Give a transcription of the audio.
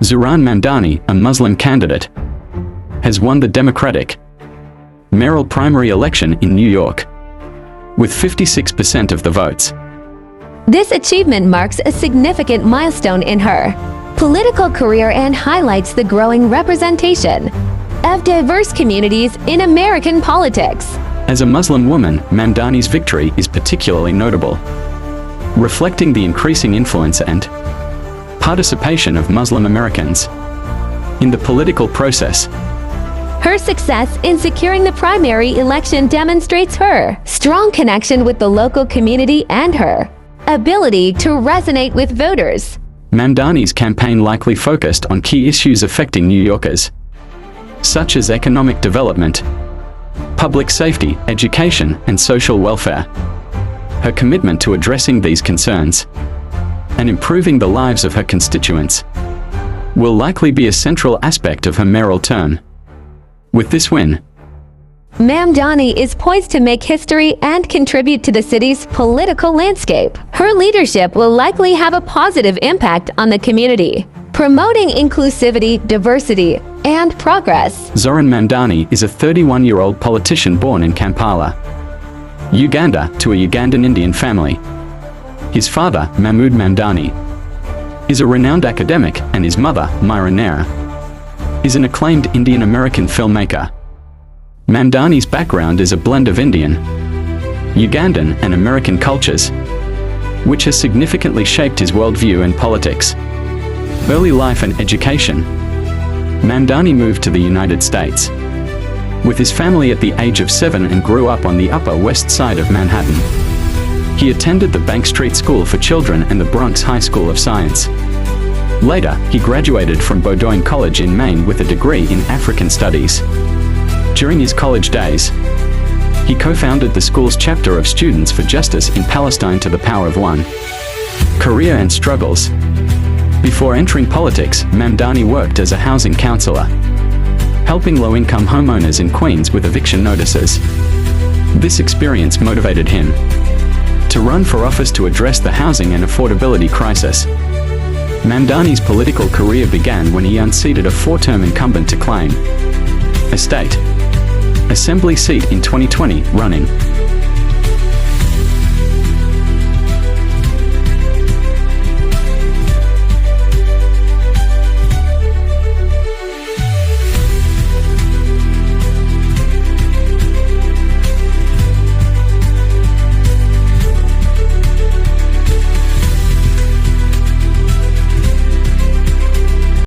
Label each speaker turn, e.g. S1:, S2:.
S1: Zohran Mamdani, a Muslim candidate, has won the Democratic mayoral primary election in New York with 56% of the votes.
S2: This achievement marks a significant milestone in her political career and highlights the growing representation of diverse communities in American politics.
S1: As a Muslim woman, Mamdani's victory is particularly notable, reflecting the increasing influence and participation of Muslim Americans in the political process.
S2: Her success in securing the primary election demonstrates her strong connection with the local community and her ability to resonate with voters.
S1: Mamdani's campaign likely focused on key issues affecting New Yorkers, such as economic development, public safety, education, and social welfare. Her commitment to addressing these concerns and improving the lives of her constituents will likely be a central aspect of her mayoral term. With this win,
S2: Mamdani is poised to make history and contribute to the city's political landscape. Her leadership will likely have a positive impact on the community, promoting inclusivity, diversity, and progress.
S1: Zohran Mamdani is a 31-year-old politician born in Kampala, Uganda, to a Ugandan Indian family. His father, Mahmood Mamdani, is a renowned academic, and his mother, Mira Nair, is an acclaimed Indian-American filmmaker. Mamdani's background is a blend of Indian, Ugandan, and American cultures, which has significantly shaped his worldview and politics. Early life and education. Mamdani moved to the United States with his family at the age of 7 and grew up on the Upper West Side of Manhattan. He attended the Bank Street School for Children and the Bronx High School of Science. Later, he graduated from Bowdoin College in Maine with a degree in African Studies. During his college days, he co-founded the school's chapter of Students for Justice in Palestine to the Power of One. Career and struggles. Before entering politics, Mamdani worked as a housing counselor, helping low-income homeowners in Queens with eviction notices. This experience motivated him to run for office to address the housing and affordability crisis. Mamdani's political career began when he unseated a 4-term incumbent to claim a state assembly seat in 2020, running